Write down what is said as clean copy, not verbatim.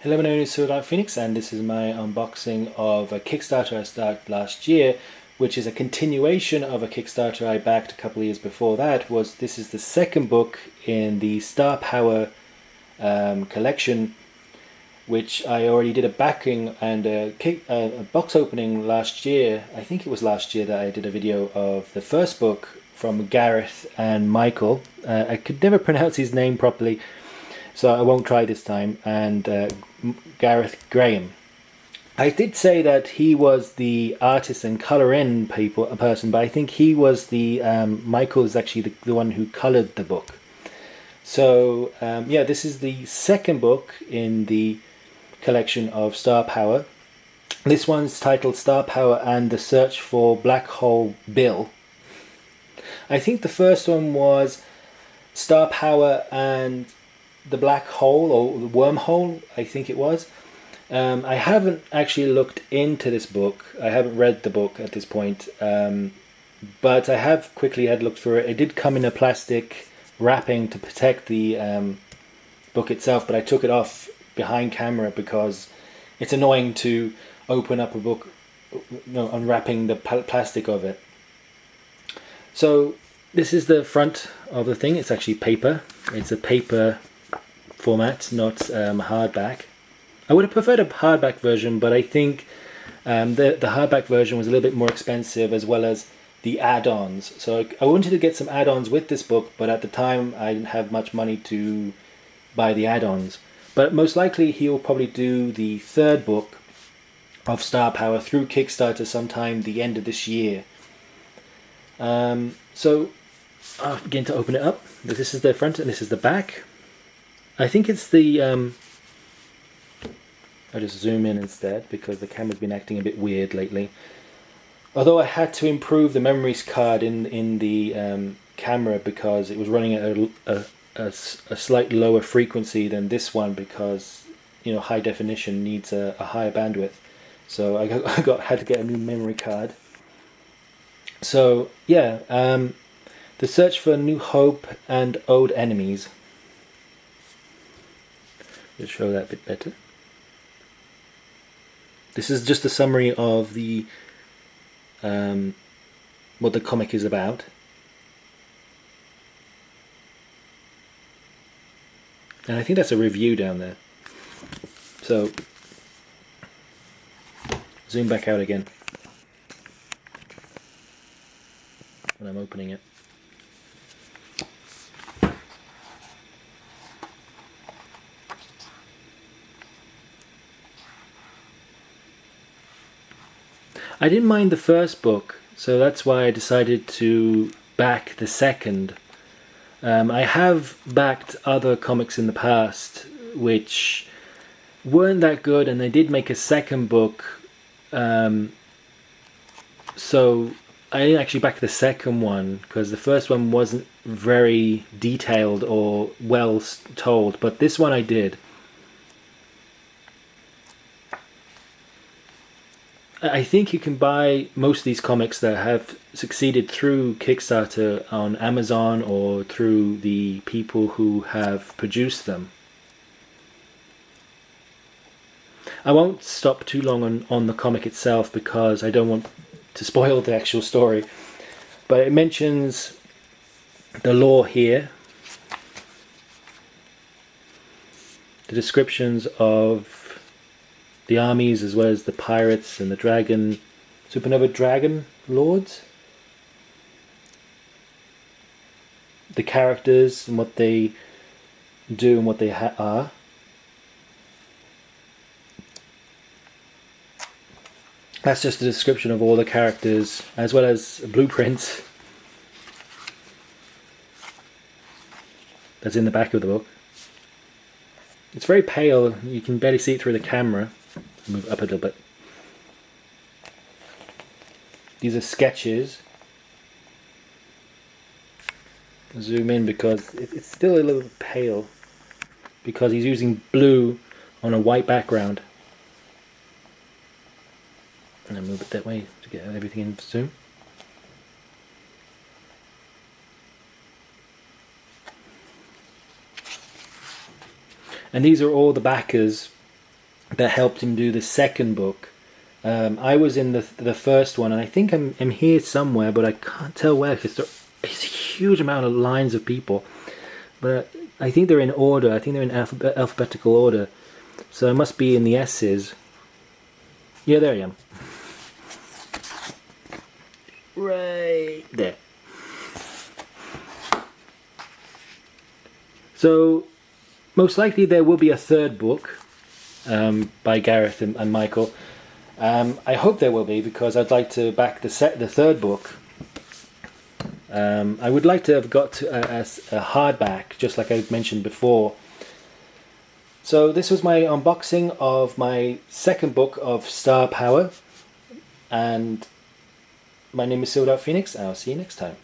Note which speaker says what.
Speaker 1: Hello, my name is SilverDarkPhoenix, and this is my unboxing of a Kickstarter I started last year, which is a continuation of a Kickstarter I backed a couple of years before that. This is the second book in the Star Power collection, which I already did a backing and a box opening last year. I think it was last year that I did a video of the first book from Garth and Michael. I could never pronounce his name properly, so I won't try this time, and Gareth Graham. I did say that he was the artist and colour in person, but I think he was Michael is actually the one who coloured the book. So yeah, this is the second book in the collection of Star Power. This one's titled Star Power and the Search for Black Hole Bill. I think the first one was Star Power and the Black Hole, or the Wormhole, I think it was. I haven't actually looked into this book. I haven't read the book at this point, but I have quickly had looked through it. It did come in a plastic wrapping to protect the book itself, but I took it off behind camera because it's annoying to open up a book, unwrapping the plastic of it. So this is the front of the thing. It's actually paper. It's a paper format, not hardback. I would have preferred a hardback version, but I think the hardback version was a little bit more expensive, as well as the add-ons. So I wanted to get some add-ons with this book, but at the time I didn't have much money to buy the add-ons. But most likely he'll probably do the third book of Star Power through Kickstarter sometime the end of this year. So I'll begin to open it up. This is the front and this is the back. I think it's the I'll just zoom in instead because the camera's been acting a bit weird lately. Although I had to improve the memories card in the camera because it was running at a slightly lower frequency than this one, because high definition needs a higher bandwidth. So I had to get a new memory card. So yeah, the search for new hope and old enemies. Just show that a bit better. This is just a summary of the what the comic is about. And I think that's a review down there. So zoom back out again when I'm opening it. I didn't mind the first book, so that's why I decided to back the second. I have backed other comics in the past which weren't that good, and they did make a second book, so I didn't actually back the second one because the first one wasn't very detailed or well told, but this one I did. I think you can buy most of these comics that have succeeded through Kickstarter on Amazon or through the people who have produced them. I won't stop too long on the comic itself because I don't want to spoil the actual story, but it mentions the lore here, the descriptions of the armies, as well as the pirates and the supernova dragon lords, the characters and what they do and what they are. That's just a description of all the characters, as well as blueprints that's in the back of the book. It's very pale, you can barely see it through the camera. Move up a little bit. These are sketches. Zoom in because it's still a little pale because he's using blue on a white background. And I move it that way to get everything in zoom. And these are all the backers that helped him do the second book. I was in the first one, and I think I'm here somewhere, but I can't tell where because there's a huge amount of lines of people. But I think they're in order. I think they're in alphabetical order. So I must be in the S's. Yeah, there I am. Right there. So most likely there will be a third book by Garth and Michael. I hope there will be, because I'd like to back the third book. I would like to have got a hardback, just like I mentioned before. So this was my unboxing of my second book of Star Power, and my name is SilverDarkPhoenix, and I'll see you next time.